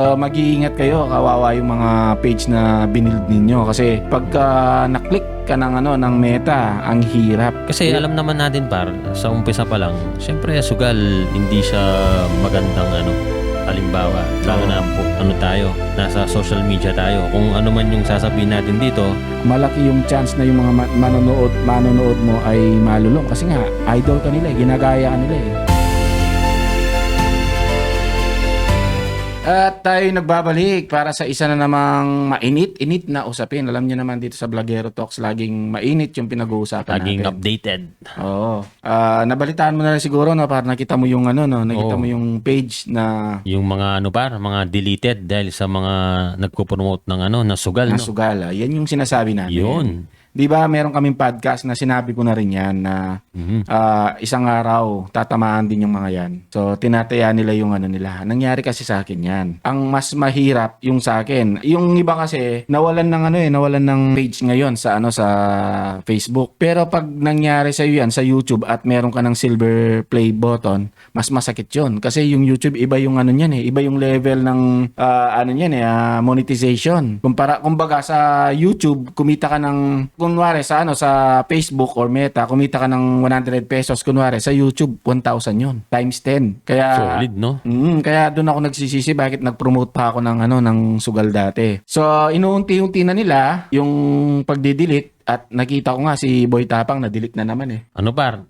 Mag-iingat kayo, kawawa yung mga page na binild ninyo kasi pagka na-click ka ng Meta, ang hirap. Kasi alam naman natin sa umpisa pa lang, syempre sugal, hindi siya magandang halimbawa, lalo na tayo, nasa social media tayo. Kung ano man yung sasabihin natin dito, Malaki yung chance na yung mga manonood mo ay malulong kasi nga idol ka nila, ginagaya ka nila eh. At tayo nagbabalik para sa isa na namang mainit-init na usapin. Alam niyo naman dito sa Vlogero Talks, laging mainit yung pinag-uusapan laging natin. updated. Oo. Nabalitaan mo na rin siguro para nakita mo yung nakita mo yung page na Yung mga mga deleted dahil sa mga nagpo-promote ng na sugal, no? nasugala. Yan yung sinasabi namin. Yun. Di ba meron kaming podcast na sinabi ko na rin yan na isang araw tatamaan din yung mga yan. So tinataya nila yung nila. Nangyari kasi sa akin yan. Ang mas mahirap yung sa akin. Yung iba kasi nawalan ng nawalan ng page ngayon sa sa Facebook. Pero pag nangyari sa iyo yan sa YouTube at meron ka ng silver play button, mas masakit yun. Kasi yung YouTube iba yung niyan eh. Iba yung level ng monetization. Kumbaga sa YouTube kumita ka ng kunwari sa sa Facebook or Meta, kumita ka ng 100 pesos, kunwari sa YouTube 1,000 yun, times 10. Kaya Solid, no? Kaya doon ako nagsisisi bakit nag-promote pa ako ng sugal dati. So inuunti-unti na nila yung pagdi-delete. At nakita ko nga si Boy Tapang na-delete na naman eh.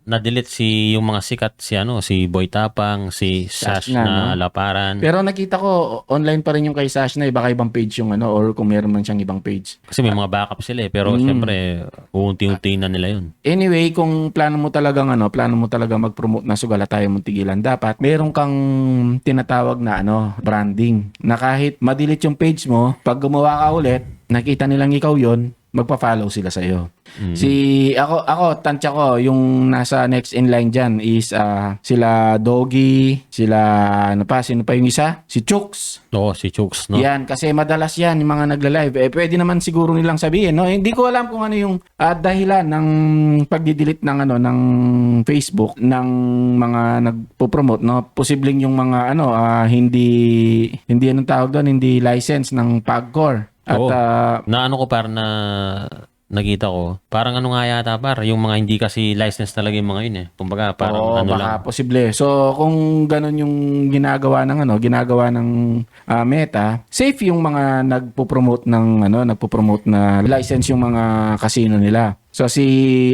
Na-delete yung mga sikat si Boy Tapang, si Sash na Laparan. Pero nakita ko online pa rin yung kay Sash na baka ibang page yung or kung meron man siyang ibang page. Kasi may mga backup sila pero syempre uunti-unti na nila yun. Anyway, kung plano mo talagang mag-promote na sugal at tayo mong tigilan, dapat meron kang tinatawag na branding. Na kahit ma-delete yung page mo, pag gumawa ka ulit, nakita nilang ikaw yon, magpa-follow sila sa iyo. Ako tansya ko yung nasa next in line diyan is sila Doggy, sila sino pa yung isa? Si Chooks. Oo, si Chooks, no? Yan, kasi madalas yan yung mga nagla-live. Pwede naman siguro nilang sabihin, no? Hindi ko alam kung ano yung dahilan ng pagdi-delete ng Facebook ng mga nagpo-promote, no? Posibleng yung mga hindi anong tawag doon, hindi license ng PAGCOR. At ko na nakita ko, parang nga yata yung mga hindi kasi license talaga yung mga yun eh. Kumbaga parang baka lang. posible. So kung ganun yung ginagawa ng Meta, safe yung mga nagpo-promote na license yung mga casino nila. So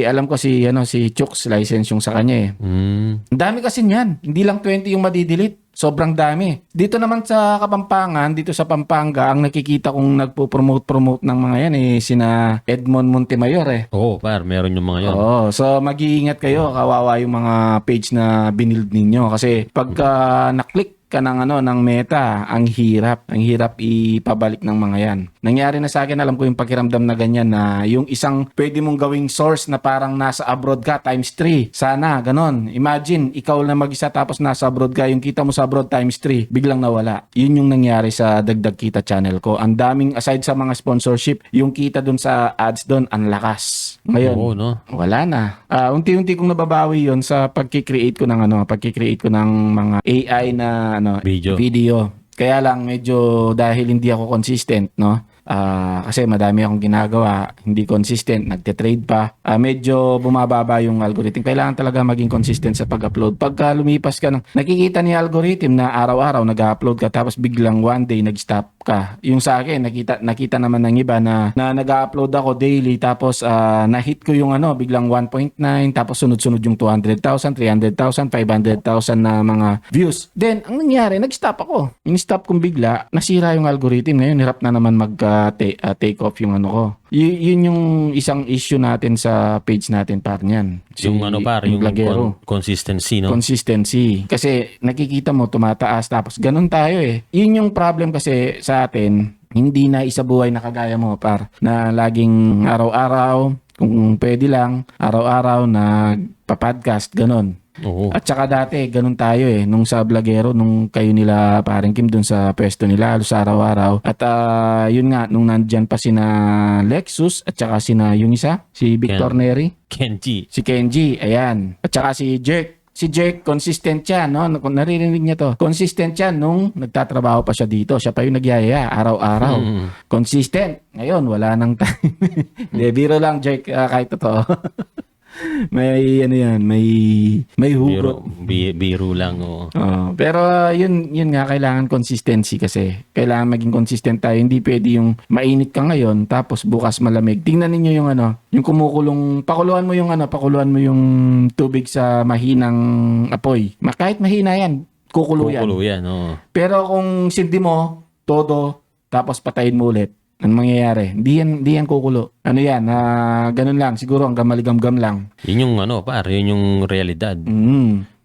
alam ko si Chooks license yung sa kanya eh. Ang dami kasi niyan. Hindi lang 20 yung madidelete. Sobrang dami. Dito naman sa Kapampangan, dito sa Pampanga, ang nakikita kong nagpo-promote ng mga yan sina Edmond Montemayor eh. Oo, meron yung mga yun. Oo, so mag-iingat kayo, kawawa yung mga page na binild ninyo kasi pagka na-click ka ng Meta, ang hirap ipabalik ng mga yan. Nangyari na sa akin, alam ko yung pakiramdam na ganyan na yung isang pwede mong gawing source na parang nasa abroad ka times 3. Sana, ganon. Imagine, ikaw na mag-isa tapos nasa abroad ka, yung kita mo sa abroad times 3, biglang nawala. Yun yung nangyari sa Dagdag Kita channel ko. Ang daming, aside sa mga sponsorship, yung kita dun sa ads dun, ang lakas. Ngayon, wala na. Unti-unti kong nababawi yun sa pagkikreate ko ng mga AI na video. Kaya lang medyo dahil hindi ako consistent, kasi madami akong ginagawa, hindi consistent, nagte-trade pa. Medyo bumababa yung algorithm. Kailangan talaga maging consistent sa pag-upload. Pagka lumipas ka nakikita ni algorithm na araw-araw nag-upload ka tapos biglang one day nag-stop ka. Yung sa akin, nakita naman ng iba na nag-upload ako daily tapos na-hit ko yung biglang 1.9 tapos sunod-sunod yung 200,000, 300,000, 500,000 na mga views. Then, ang nangyari, nag-stop ako. In-stop kong bigla, nasira yung algorithm. Ngayon, hirap na naman take off yung ko. Yun yung isang issue natin sa page natin niyan. Yung Vlogero. Consistency, no? Consistency. Kasi nakikita mo tumataas tapos ganun tayo eh. Yun yung problem kasi sa atin, hindi na isa buhay na kagaya mo na laging araw-araw, kung pwede lang, araw-araw na pa-podcast, ganun. Oo. At saka dati, ganun tayo eh. Nung sa Vlogero, nung kayo nila paring Kim dun sa pwesto nila, halos araw-araw. At yun nga, nung nandyan pa sina Lexus, at saka yung isa, si Victor Neri. Kenji. Si Kenji, ayan. At saka si Jerk. si Jake, consistent siya, no? Kung naririnig niya to, consistent siya nung nagtatrabaho pa siya dito. Siya pa yung nagyayaya, araw-araw. Consistent. Ngayon, wala nang time. Hindi, biro lang, Jake, kahit totoo. may ano yan, may hugot. Biro lang, oo. Pero yun nga, kailangan consistency kasi. Kailangan maging consistent tayo. Hindi pwede yung mainit ka ngayon tapos bukas malamig. Tingnan ninyo yung yung kumukulong, pakuluan mo yung tubig sa mahinang apoy. Kahit mahina yan, kukulo yan. Kukulo yan, oo. Pero kung sindi mo, todo, tapos patayin mo ulit, anong mangyayari? Hindi yan kukulo. Ano yan? Ganun lang. Siguro hanggang maligam-gam lang. Yun yung yun yung realidad.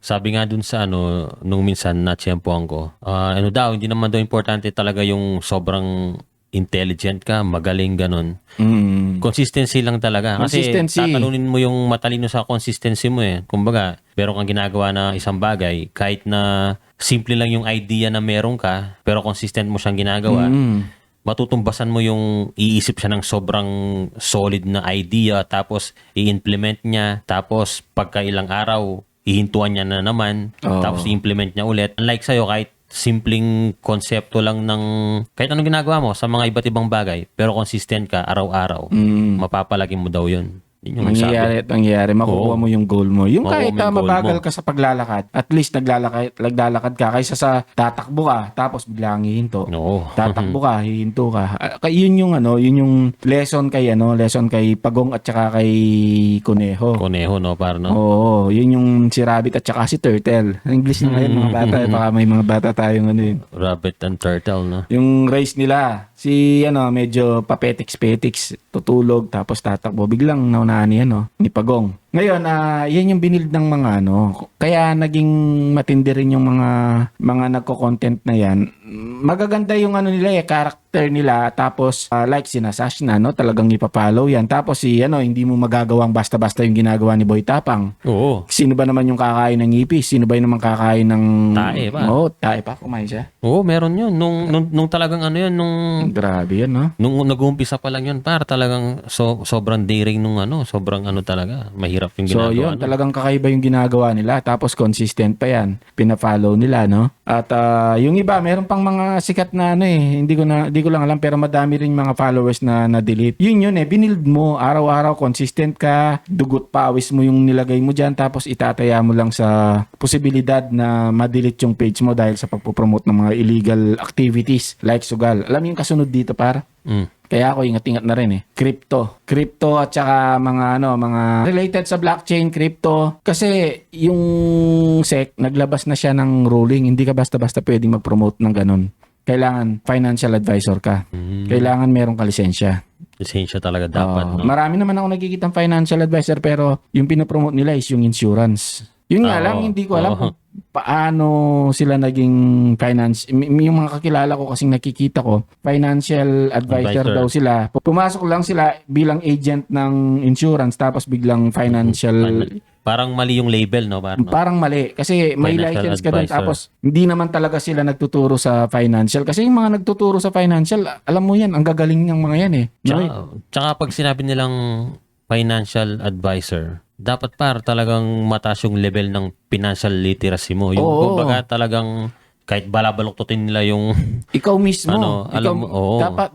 Sabi nga dun sa nung minsan natsyempohan ko, hindi naman daw importante talaga yung sobrang intelligent ka, magaling, ganun. Consistency lang talaga. Kasi tatalunin mo yung matalino sa consistency mo eh. Kumbaga, pero kang ginagawa na isang bagay, kahit na simple lang yung idea na meron ka, pero consistent mo siyang ginagawa, matutumbasan mo yung iisip siya ng sobrang solid na idea, tapos i-implement niya, tapos pagka ilang araw, ihintuan niya na naman, tapos i-implement niya ulit. Unlike sa'yo, kahit simpleng konsepto lang ng kahit anong ginagawa mo sa mga iba't ibang bagay, pero consistent ka araw-araw, mapapalagi mo daw yun. Yun yung mangyayari, makukuha mo yung goal mo. Yung kahit mabagal mo. ka sa paglalakad, at least naglalakad ka kaysa sa tatakbo ka, tapos biglang hihinto. Tatakbo ka, hihinto ka. Yun yung lesson kay Pagong at saka kay Kuneho. Kuneho, no? Parang, Oo, yun yung si Rabbit at saka si Turtle. English na ngayon mga bata, baka may mga bata tayong Rabbit and Turtle, no? Yung race nila, si medyo papetiks-petiks, tutulog, tapos tatakbo, biglang naunahan ni Pagong. Ngayon, yan yung binild ng mga kaya naging matindi rin yung mga nagko-content na yan. Magaganda yung nila character nila, tapos like sinasash na, talagang ipapollow yan. Tapos hindi mo magagawang basta-basta yung ginagawa ni Boy Tapang. Oo. Sino ba naman yung kakain ng ipis? Sino ba yung naman kakain ng tae pa? Oo, tae pa, kumain siya. Oo, meron yun. Nung talagang nung grabe yan, no? Nung nag-uumpisa pa lang yun, talagang sobrang daring sobrang talaga, mahirap yung ginagawa. So yun, talagang kakaiba yung ginagawa nila, tapos consistent pa yan, pina-follow nila, no? At yung iba, meron pang mga sikat na hindi ko lang alam, pero madami rin mga followers na na-delete. Yun binild mo, araw-araw consistent ka, dugot pawis mo yung nilagay mo dyan, tapos itataya mo lang sa posibilidad na ma-delete yung page mo dahil sa pagpopromote ng mga illegal activities like sugal. Alam mo yung kasunod dito, par? Kaya ako ingat-ingat na rin Crypto at saka mga related sa blockchain, crypto. Kasi yung SEC, naglabas na siya ng ruling. Hindi ka basta-basta pwedeng mag-promote ng ganun. Kailangan financial advisor ka. Kailangan meron ka lisensya. Lisensya talaga dapat. Marami naman ako nakikitang financial advisor, pero yung pinopromote nila is yung insurance. Yun nga lang, hindi ko alam kung paano sila naging yung mga kakilala ko kasing nakikita ko, financial advisor daw sila. Pumasok lang sila bilang agent ng insurance, tapos biglang financial... Parang mali yung label, no? Parang mali. Kasi may license ka doon, tapos hindi naman talaga sila nagtuturo sa financial. Kasi yung mga nagtuturo sa financial, alam mo yan, ang gagaling ng mga yan Tsaka pag sinabi nilang financial advisor, dapat talagang mataas yung level ng financial literacy mo. Yung kumbaga talagang kahit balabaluktutin nila yung ikaw mismo,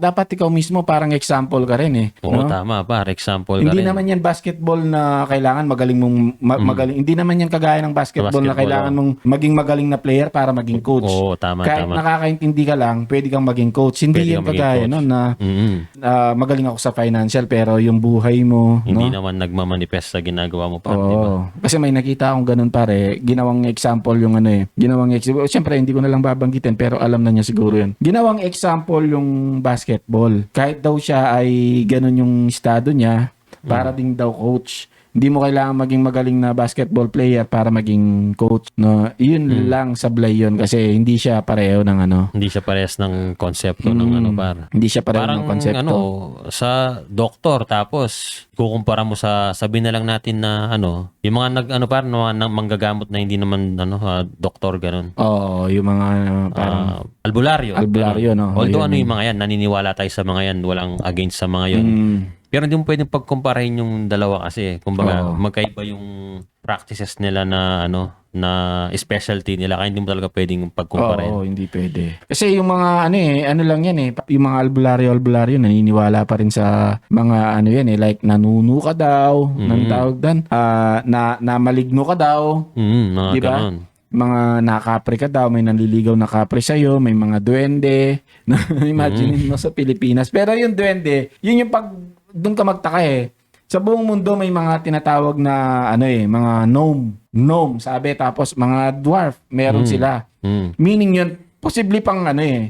dapat ikaw mismo parang example ka rin Oo, tama, example hindi ka rin. naman yan basketball na kailangan magaling mong magaling. Hindi naman yan kagaya ng basketball na kailangan mong maging magaling na player para maging coach. Oo, tama, kahit nakakaintindi ka lang, pwede kang maging coach. Hindi yan kagaya na magaling ako sa financial pero yung buhay mo hindi naman nagmamanifest sa ginagawa mo pa, di ba? Kasi may nakita akong ganun pare, ginawang example yung siyempre hindi ko na lang babanggitin pero alam na niya siguro yun. Ginawang example yung basketball. Kahit daw siya ay ganun yung estado niya, para ding daw coach. Hindi mo kailangan maging magaling na basketball player para maging coach. No? Yun lang sablay yun kasi hindi siya pareho ng Hindi siya parehas ng konsepto ng Hindi siya pareho ng konsepto. Sa doktor tapos kukumpara mo sabi na lang natin na yung mga manggagamot na hindi naman doktor ganun. Oo, yung mga parang albularyo, no. Although yung mga yan, naniniwala tayo sa mga yan, walang against sa mga yun. Pero hindi mo pwedeng pagkumparahin yung dalawa kasi kumbaga magkaiba yung practices nila na na specialty nila kaya hindi mo talaga pwedeng pagkumpara. Oo, hindi pwede. Kasi yung mga ano lang yan yung mga albularyo naniniwala pa rin sa mga ano yan like nanunu ka daw, ng tawag doon, na maligno ka daw, Mga di ba? ganon. Mga nakapre ka daw, may nanliligaw na kapre sa'yo, may mga duwende. Imagine mo sa Pilipinas. Pero yung duwende, yun yung pag doon ka magtaka Sa buong mundo may mga tinatawag na mga gnome sabi, tapos mga dwarf, meron sila. Meaning yun, posible pang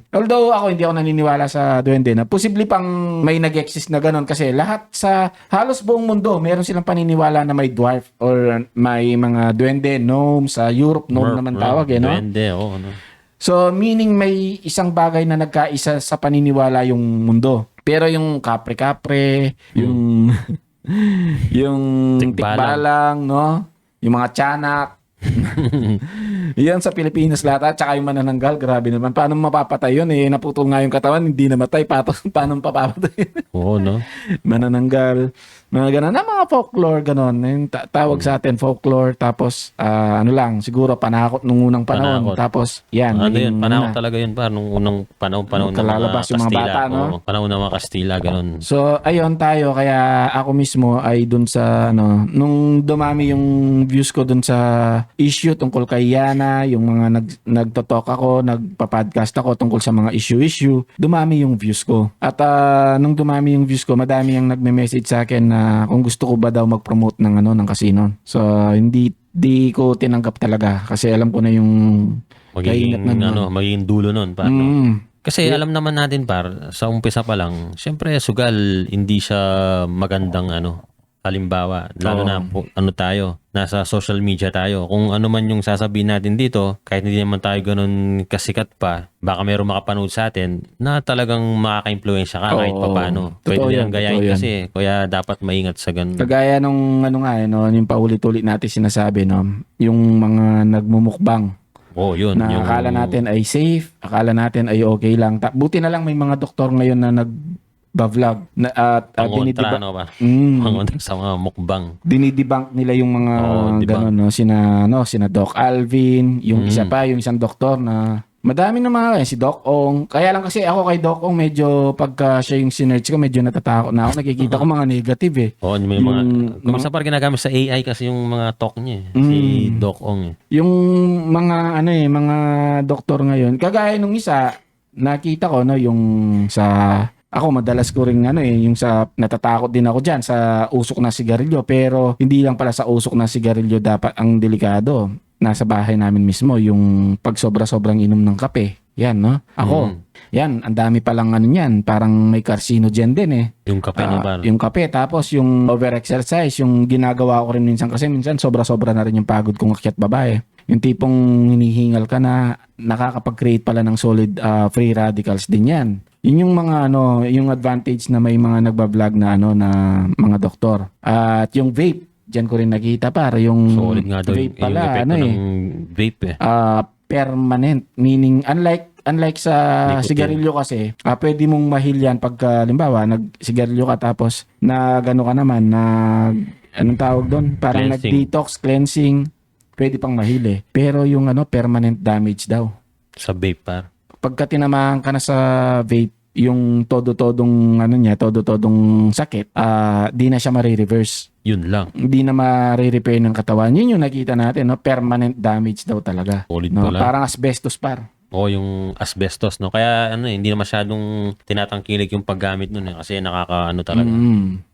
Although ako hindi ako naniniwala sa duwende na posible pang may nag-exist na ganun kasi lahat sa halos buong mundo meron silang paniniwala na may dwarf or may mga duwende, gnome sa Europe, gnome naman tawag no? Duwende, no? So meaning may isang bagay na nagkaisa sa paniniwala yung mundo. Pero yung kapre-kapre, yung yung tikbalang, no? Yung mga tiyanak. Yan sa Pilipinas lahat. At saka yung manananggal, grabe naman. Paano mapapatay yun naputol nga yung katawan, hindi namatay. Paano mapapatay? Oo, no? Manananggal. Mga ganun. Mga folklore, ganun. Yung tawag sa atin, folklore. Tapos, siguro panakot nung unang panahon. Panakot. Tapos, yan. Yun? Panakot talaga yun pa. Nung unang panahon ng mga kalalabas yung mga Kastila. bata, no? Panahon ng mga Kastila, ganun. So, ayun tayo. Kaya ako mismo ay dun sa, nung dumami yung views ko dun sa issue tungkol kay Yana, yung mga nagtotalk ako, nagpa-podcast ako tungkol sa mga issue, dumami yung views ko. At nung dumami yung views ko, madami yung nagme-message sa akin na kung gusto ko ba daw mag-promote ng casino. So, hindi ko tinanggap talaga kasi alam ko na yung magiging dulo nun, par. Kasi alam naman natin, par, sa umpisa pa lang, syempre sugal hindi siya magandang halimbawa, lalo na tayo, nasa social media tayo. Kung ano man yung sasabihin natin dito, kahit hindi naman tayo ganun kasikat pa, baka mayroong makapanood sa atin na talagang makaka-impluensya ka kahit pa paano. Pwede nilang gayahin kasi, kaya dapat maingat sa ganun. Kagaya nung yung paulit-ulit natin sinasabi, yung mga nagmumukbang. Yun. Na akala natin ay safe, akala natin ay okay lang. Buti na lang may mga doktor ngayon na nag-vlog at pangontra, pangontra sa mga mukbang. Dinidebunk nila yung mga ganun, sina Doc Alvin, yung isa pa, yung isang doktor na madami na mga si Doc Ong. Kaya lang kasi ako kay Doc Ong medyo pagka siya yung sinerch ko, medyo natatakot na ako. Nakikita ko mga negative May mga kumisa parang ginagamit sa AI kasi yung mga talk niya si Doc Ong Yung mga mga doktor ngayon, kagaya nung isa, nakita ko yung sa ako madalas ko ring yung sa natatakot din ako diyan sa usok na sigarilyo, pero hindi lang pala sa usok na sigarilyo dapat ang delikado. Nasa bahay namin mismo yung pag sobra-sobrang inom ng kape. Yan, no? Ako. Yan, ang dami palang niyan, parang may carcinogen din Yung kape niya ba? Yung kape, tapos yung over-exercise, yung ginagawa ko rin minsan kasi minsan sobra-sobra na rin yung pagod kong akyat babae. Yung tipong hinihingal ka na nakakapag-create pala ng solid free radicals din yan. Yun yung mga yung advantage na may mga nagba-vlog na na mga doktor. At yung vape, diyan ko rin nakita para yung solid nga daw vape pala yung epekto ng vape permanent, meaning unlike sa nicotine. sigarilyo kasi, pwede mong mahil yan pagka limbawa nagsigarilyo ka tapos anong tawag doon? Parang nag-detox, cleansing, pwede pang mahil Pero yung permanent damage daw. Sa vape par. Pagka tinamaan ka na sa vape, yung todo-todong todo-todong sakit, di na siya ma-reverse. Yun lang. Hindi na ma-repair ng katawan. Yun yung nakita natin, permanent damage daw talaga. Solid pala. Parang asbestos par. Yung asbestos, Kaya hindi na masyadong tinatangkilik yung paggamit nun kasi talaga.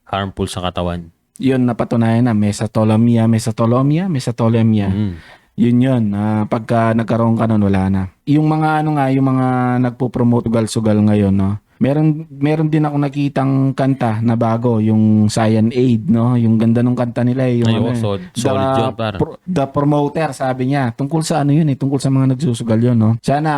Harmful sa katawan. Yun napatunayan na mesothelioma. Yun. Pagka nagkaroon ka nun, wala na. Yung mga yung mga nagpo-promote sugal-sugal ngayon, Meron din ako nakitang kanta na bago, yung Cyanide, Yung ganda ng kanta nila yung solid yun, para. The Promoter, sabi niya. Tungkol sa yun tungkol sa mga nagsusugal yun, Sana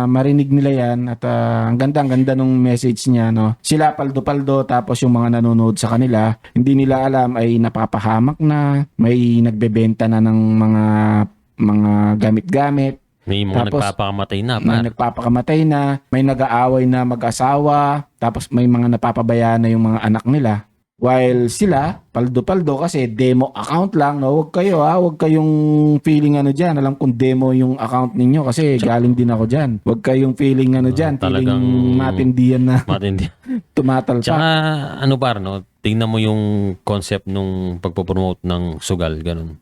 marinig nila yan at ang ganda ng message niya, Sila paldo-paldo tapos yung mga nanonood sa kanila, hindi nila alam ay napapahamak na, may nagbebenta na ng mga gamit-gamit. May mga nagpapakamatay na. May nagpapakamatay na, may nag-aaway na mag-asawa, tapos may mga napapabayaan na yung mga anak nila. While sila, paldo-paldo kasi demo account lang, no? Huwag kayo huwag kayong feeling ano diyan. Alam kong demo yung account ninyo kasi galing din ako diyan. Huwag kayong feeling ano diyan, feeling talagang matindihan na matindi. tumatalpak. Tsaka ano par, no? Tingnan mo yung concept nung pagpo-promote ng sugal, ganun.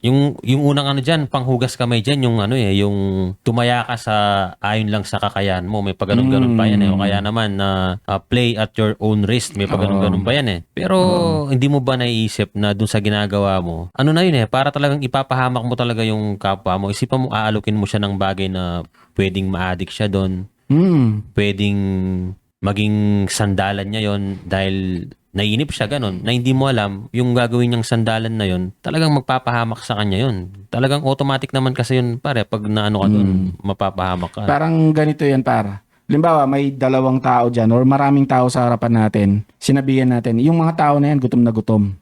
Yung unang ano diyan, panghugas kamay diyan, yung ano yung tumaya ka sa ayon lang sa kakayahan mo, may pagganun-ganun pa yan o kaya naman na play at your own risk, may pagganun-ganun pa yan Pero hindi mo ba naiisip na dun sa ginagawa mo, ano na yun para talagang ipapahamak mo talaga yung kapwa mo, isipan mo, aalukin mo siya ng bagay na pwedeng ma-addict siya doon, pwedeng maging sandalan niya yon dahil naiinip siya ganun, na hindi mo alam yung gagawin niyang sandalan na yon talagang magpapahamak sa kanya yon. Talagang automatic naman kasi yun pare, pag naano ka doon, mapapahamak ka. Parang ganito yan para. Halimbawa, may dalawang tao dyan or maraming tao sa harapan natin, sinabihan natin, yung mga tao na yan, gutom na gutom.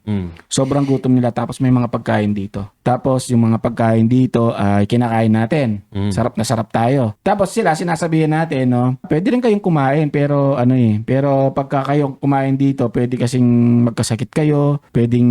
Sobrang gutom nila tapos may mga pagkain dito. Tapos yung mga pagkain dito ay kinakain natin. Sarap na sarap tayo. Tapos sila, sinasabihan natin, no, pwede rin kayong kumain pero pero pagka kayong kumain dito, pwede kasing magkasakit kayo, pwedeng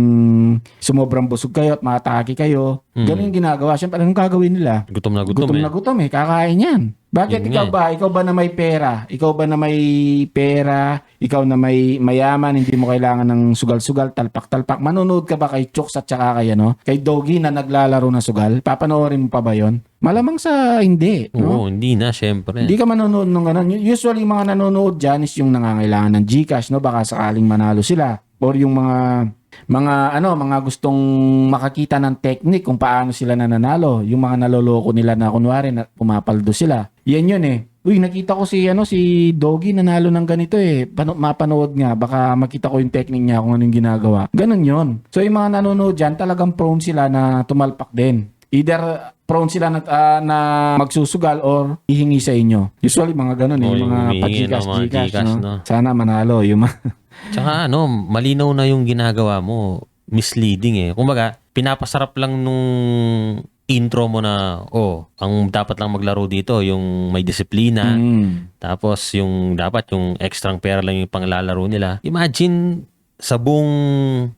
sumobrang busog kayo at matake kayo. Ganun yung ginagawa. Siyempre, anong gagawin nila? Gutom na gutom, Gutom na gutom kakain yan. Bakit Yun ikaw ba? Ikaw ba na may pera? Ikaw ba na may pera? Ikaw na may mayaman, hindi mo kailangan ng sugal-sugal, talpak-talpak. Manonood ka ba kay Chooks at saka kay kay Doggy na naglalaro ng sugal? Papanoorin mo pa ba 'yon? Malamang sa hindi, no? Oo, hindi na, syempre. Hindi ka manonood ng ganun. Usually, mga nanonood dyan is yung nangangailangan ng GCash, no? Baka sakaling manalo sila. Or yung mga gustong makakita ng technique kung paano sila nananalo. Yung mga naloloko nila na kunwari na pumapaldo sila. Yan yun Uy, nakita ko si Doggy nanalo ng ganito mapanood nga, baka makita ko yung technique niya kung anong ginagawa. Ganun yun. So yung mga nanonood dyan, talagang prone sila na tumalpak din. Either prone sila na magsusugal or hihingi sa inyo. Usually mga ganun yung mga pag-Gcash, no? Sana manalo yung Tsaka malinaw na yung ginagawa mo, misleading Kumbaga, pinapasarap lang nung intro mo na, ang dapat lang maglaro dito, yung may disiplina, tapos yung dapat yung extrang pera lang yung panglalaro nila. Imagine, sa buong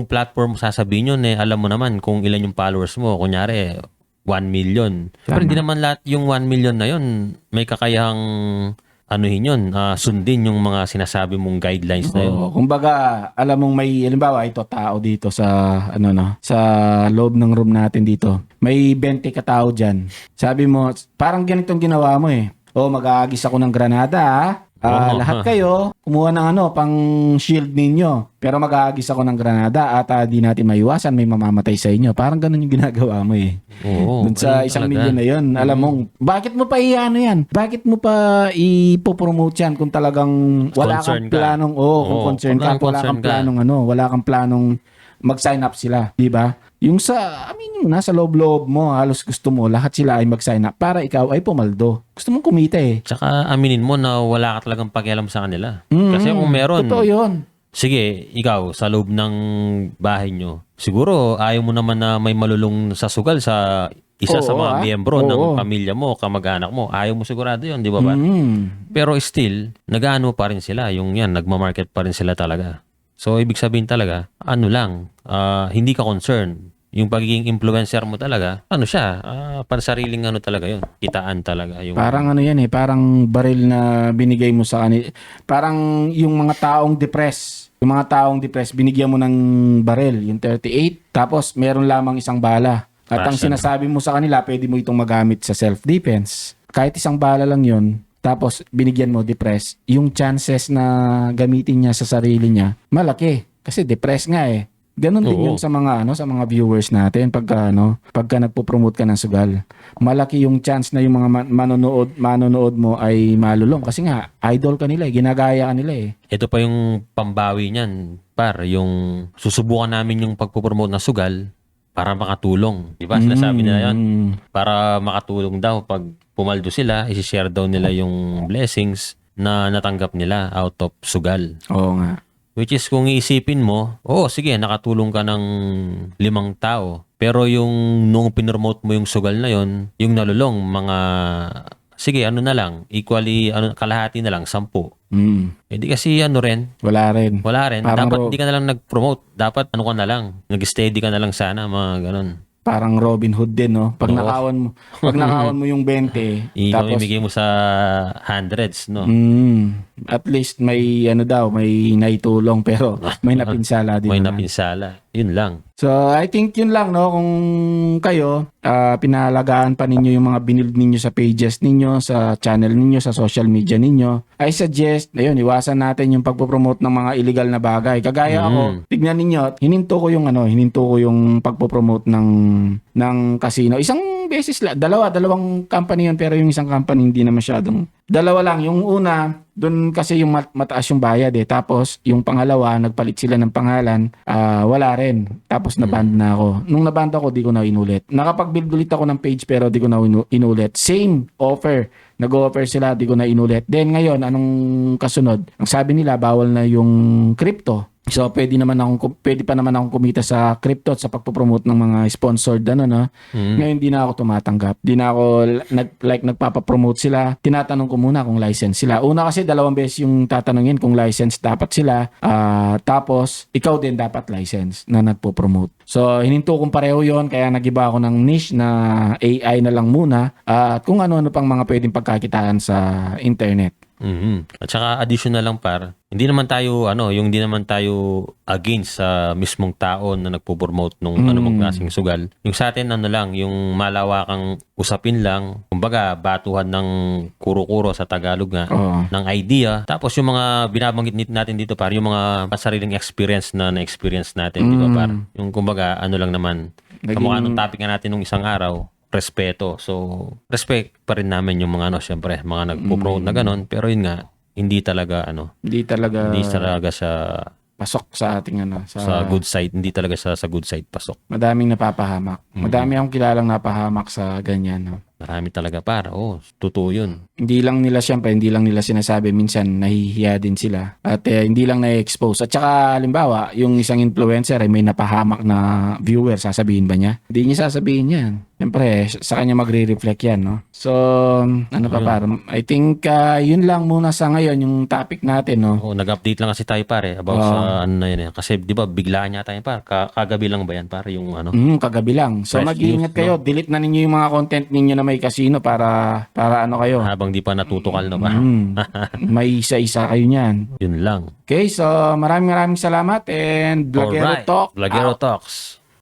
platform sasabihin yun alam mo naman kung ilan yung followers mo. Kunyari, 1 million. Pero hindi naman lahat yung 1 million na yun may kakayahang sundin yung mga sinasabi mong guidelines na yun. Kumbaga, alam mong may, halimbawa, ito tao dito sa, sa loob ng room natin dito. May 20 katao dyan. Sabi mo, parang ganitong ginawa mo mag-aagis ako ng granada, lahat kayo, kumuha ng pang shield ninyo. Pero mag-aagis ako ng granada at di natin maiwasan, may mamamatay sa inyo. Parang ganun yung ginagawa mo Oo. Dun sa 1 million na yun, alam mong, bakit mo pa yan? Bakit mo pa ipopromote yan kung talagang wala kang planong, kung concern ka, wala kang planong mag-sign up sila, di ba? Yung yung nasa loob-loob mo, halos gusto mo, lahat sila ay mag-sign up para ikaw ay pumaldo. Gusto mong kumita Tsaka aminin mo na wala ka talagang pakialam sa kanila. Kasi kung meron, totoo yun. Sige, ikaw, sa loob ng bahay nyo, siguro ayaw mo naman na may malulong sa sugal sa isa sa mga miyembro ng pamilya mo, kamag-anak mo. Ayaw mo sigurado yun, di ba ba? Pero still, nag-ano pa rin sila. Yung nagmamarket pa rin sila talaga. So, ibig sabihin talaga, hindi ka concerned. Yung pagiging influencer mo talaga, pansariling talaga yun. Kitaan talaga. Parang parang baril na binigay mo sa kanila. Parang yung mga taong depressed, binigyan mo ng baril, yung 38, tapos meron lamang isang bala. At ang sinasabi mo sa kanila, pwede mo itong magamit sa self-defense. Kahit isang bala lang yun, tapos binigyan mo depressed, yung chances na gamitin niya sa sarili niya, malaki. Kasi depressed nga Ganon din yung sa mga viewers natin pagka nagpo-promote ka ng sugal. Malaki yung chance na yung mga manonood mo ay malulong kasi nga idol ka nila, ginagaya ka nila Ito pa yung pambawi niyan, yung susubukan namin yung pagpo-promote ng sugal para makatulong. Di ba? Sinasabi nila yan. Para makatulong daw pag pumaldo sila, isi-share daw nila yung blessings na natanggap nila out of sugal. Oo nga. Which is kung iisipin mo, sige, nakatulong ka ng 5 tao. Pero yung nung pinromote mo yung sugal na yon, yung nalulong, equally, kalahati na lang, 10. Eh di kasi ano rin, Wala rin. wala rin. Parang Dapat hindi ka na lang nag-promote. Dapat ano ka na lang, nag-steady ka na lang sana, mga ganun. Parang Robin Hood din, no? Pag Oo. nakawan mo yung 20, tapos Ipamimigay mo sa hundreds, no? at least may ano daw, may naitulong pero may napinsala din May naman. napinsala. Yun lang. So, I think yun lang, no? Kung kayo, pinahalagaan pa ninyo yung mga binild ninyo sa pages ninyo, sa channel ninyo, sa social media ninyo, I suggest, ayun, iwasan natin yung pagpopromote ng mga illegal na bagay. Kagaya ako, tignan ninyo, hininto ko yung pagpopromote ng casino. Isang beses lang, dalawang company yun, pero yung isang company hindi na masyadong, dalawa lang. Yung una, doon kasi yung mataas yung bayad eh. Tapos, yung pangalawa, nagpalit sila ng pangalan, wala rin. Tapos, naband na ako. Nung naband ako, di ko na inulit. Nakapag-build ulit ako ng page, pero di ko na inulit. Same offer. Nag-offer sila, di ko na inulit. Then, ngayon, anong kasunod? Ang sabi nila, bawal na yung crypto. So, pwede pa naman akong kumita sa crypto at sa pagpopromote ng mga sponsored no? Ngayon, di na ako tumatanggap. Di na ako, nagpapapromote sila. Tinatanong ko muna kung license sila. Una kasi, 2 beses yung tatanungin kung license dapat sila. Tapos, ikaw din dapat license na nagpo-promote. So, hininto kong pareho yon, kaya nagiba ako ng niche na AI na lang muna at kung ano-ano pang mga pwedeng pagkakitaan sa internet. At saka additional lang hindi naman tayo hindi naman tayo against sa mismong tao na nagpo-promote nung anumang klaseng sugal. Yung sa atin lang, yung malawakang usapin lang, kumbaga batuhan ng kuro-kuro sa Tagalog nga, ng idea. Tapos yung mga binabanggit natin dito yung mga sariling experience na na-experience natin, di ba yung kumbaga lang naman, kamukha nung topic nga natin nung isang araw, respeto. So, respect pa rin namin yung mga syempre, mga nagpo-promote na ganun. Pero yun nga, hindi talaga sa pasok sa ating sa good side. Hindi talaga sa good side pasok. Madaming napapahamak. Madami akong kilalang napahamak sa ganyan. No? Marami talaga totoo yun. Hindi lang nila sinasabi, minsan nahihiya din sila at hindi lang na-expose. At saka halimbawa, yung isang influencer ay may napahamak na viewer, sasabihin ba niya? Hindi niya sasabihin yan. Siyempre, sa kanya magre-reflect yan, no? So, I think yun lang muna sa ngayon yung topic natin, no? Nag-update lang kasi tayo about sa na yun. Kasi di ba biglaan yata yun kagabi lang ba yan yung kagabi lang. So, fresh mag-iingat news, kayo. Delete na ninyo yung mga content ninyo na may casino para kayo. habang di pa natutukal ba? May isa-isa kayo niyan. Yun lang. Okay, so maraming salamat and Vlogero Alright. Talk. Vlogero out. Talks.